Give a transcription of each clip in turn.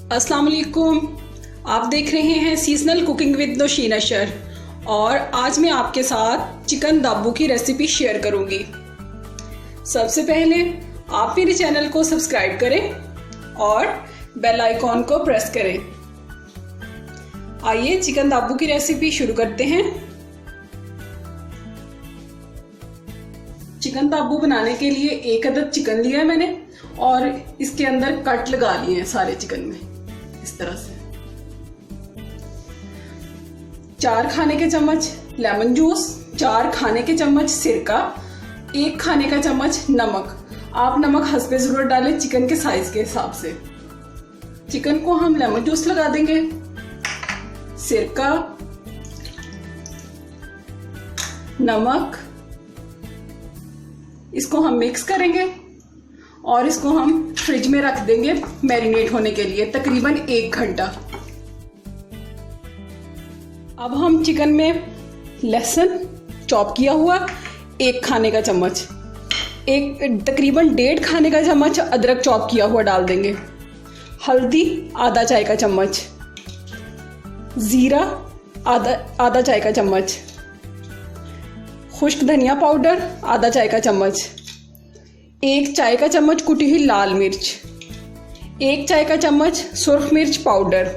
अस्सलाम वालेकुम। आप देख रहे हैं सीजनल कुकिंग विद नौशीन अशर और आज मैं आपके साथ चिकन दाब्बू की रेसिपी शेयर करूंगी। सबसे पहले आप मेरे चैनल को सब्सक्राइब करें और बेल आइकॉन को प्रेस करें। आइए चिकन दाब्बू की रेसिपी शुरू करते हैं। चिकन दाब्बू बनाने के लिए 1 अदद चिकन लिया है मैंने और इसके अंदर कट लगा लिए हैं सारे चिकन में इस तरह से। 4 खाने के चम्मच लेमन जूस, 4 खाने के चम्मच सिरका, 1 खाने का चम्मच नमक। आप नमक हस्बे जरूरत डालें चिकन के साइज के हिसाब से। चिकन को हम लेमन जूस लगा देंगे, सिरका, नमक, इसको हम मिक्स करेंगे और इसको हम फ्रिज में रख देंगे मैरिनेट होने के लिए तकरीबन 1 घंटा। अब हम चिकन में लहसुन चॉप किया हुआ 1 खाने का चम्मच, तकरीबन 1.5 खाने का चम्मच अदरक चॉप किया हुआ डाल देंगे। हल्दी आधा चाय का चम्मच, जीरा आधा चाय का चम्मच, खुश्क धनिया पाउडर आधा चाय का चम्मच, 1 चाय का चम्मच कुटी हुई लाल मिर्च, 1 चाय का चम्मच सुर्ख मिर्च पाउडर,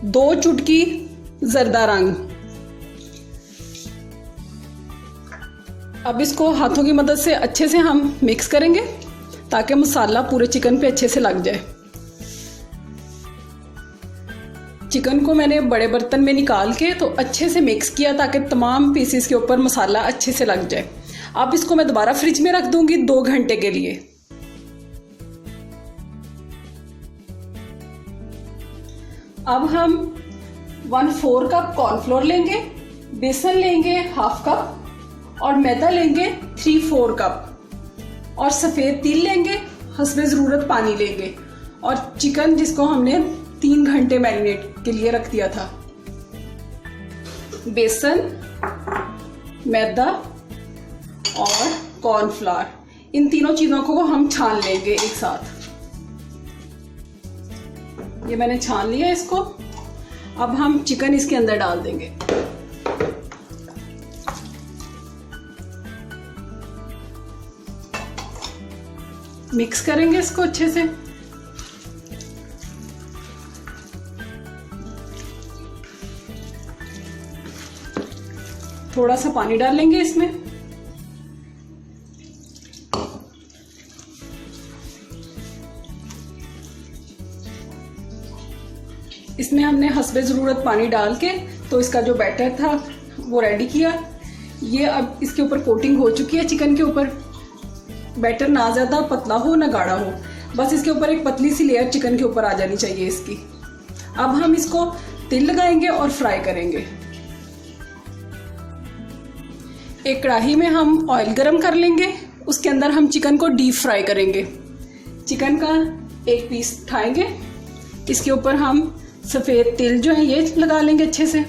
2 चुटकी जर्दा रंग। अब इसको हाथों की मदद से अच्छे से हम मिक्स करेंगे ताकि मसाला पूरे चिकन पे अच्छे से लग जाए। चिकन को मैंने बड़े बर्तन में निकाल के तो अच्छे से मिक्स किया ताकि तमाम पीसेस के ऊपर मसाला अच्छे से लग जाए। अब इसको मैं दोबारा फ्रिज में रख दूंगी 2 घंटे के लिए। अब हम 1/4 कप कॉर्नफ्लोर लेंगे, बेसन लेंगे 1/2 कप और मैदा लेंगे 3/4 कप और सफेद तिल लेंगे, हस्बे जरूरत पानी लेंगे और चिकन जिसको हमने 3 घंटे मैरिनेट के लिए रख दिया था। बेसन, मैदा और कॉर्नफ्लावर, इन तीनों चीजों को हम छान लेंगे एक साथ। ये मैंने छान लिया इसको। अब हम चिकन इसके अंदर डाल देंगे। मिक्स करेंगे इसको अच्छे से। थोड़ा सा पानी डाल लेंगे इसमें। इसमें हमने हस्बे ज़रूरत पानी डाल के तो इसका जो बैटर था वो रेडी किया। ये अब इसके ऊपर कोटिंग हो चुकी है चिकन के ऊपर। बैटर ना ज़्यादा पतला हो ना गाढ़ा हो, बस इसके ऊपर एक पतली सी लेयर चिकन के ऊपर आ जानी चाहिए इसकी। अब हम इसको तिल लगाएंगे और फ्राई करेंगे। एक कढ़ाई में हम ऑयल गरम कर लेंगे, उसके अंदर हम चिकन को डीप फ्राई करेंगे। चिकन का एक पीस उठाएंगे, इसके ऊपर हम सफ़ेद तिल जो है ये लगा लेंगे अच्छे से।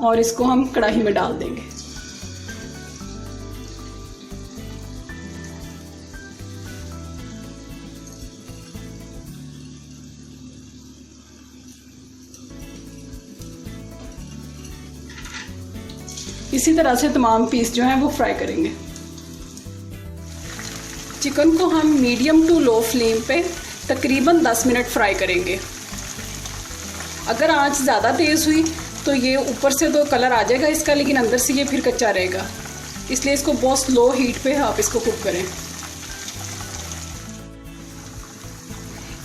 और इसको हम कढ़ाई में डाल देंगे। इसी तरह से तमाम पीस जो हैं वो फ्राई करेंगे। चिकन को हम मीडियम टू लो फ्लेम पे तकरीबन 10 मिनट फ्राई करेंगे। अगर आंच ज़्यादा तेज़ हुई तो ये ऊपर से तो कलर आ जाएगा इसका, लेकिन अंदर से ये फिर कच्चा रहेगा। इसलिए इसको बहुत स्लो हीट पे आप इसको कुक करें।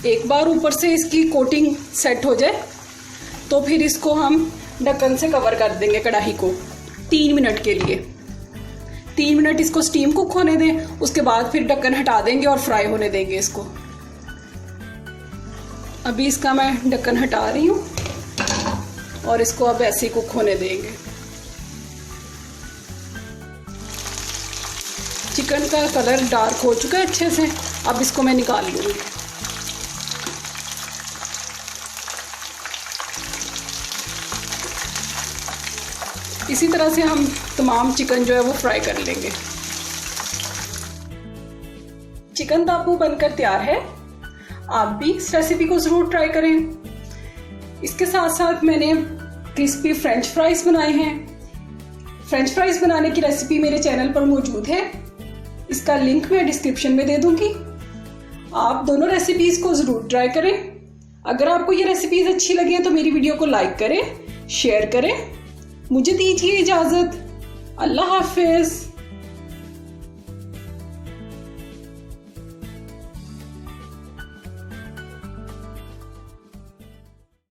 एक बार ऊपर से इसकी कोटिंग सेट हो जाए तो फिर इसको हम ढक्कन से कवर कर देंगे कढ़ाई को 3 मिनट के लिए। 3 मिनट इसको स्टीम कुक होने दें, उसके बाद फिर ढक्कन हटा देंगे और फ्राई होने देंगे इसको। अभी इसका मैं ढक्कन हटा रही हूँ और इसको अब ऐसे ही कुक होने देंगे। चिकन का कलर डार्क हो चुका है अच्छे से, अब इसको मैं निकाल लूँगी। इसी तरह से हम तमाम चिकन जो है वो फ्राई कर लेंगे। चिकन दाबू बनकर तैयार है। आप भी इस रेसिपी को ज़रूर ट्राई करें। इसके साथ साथ मैंने क्रिस्पी फ्रेंच फ्राइज़ बनाए हैं। फ्रेंच फ्राइज़ बनाने की रेसिपी मेरे चैनल पर मौजूद है, इसका लिंक मैं डिस्क्रिप्शन में दे दूंगी। आप दोनों रेसिपीज़ को ज़रूर ट्राई करें। अगर आपको ये रेसिपीज़ अच्छी लगे तो मेरी वीडियो को लाइक करें, शेयर करें। मुझे दीजिए इजाज़त। अल्लाह हाफिज़।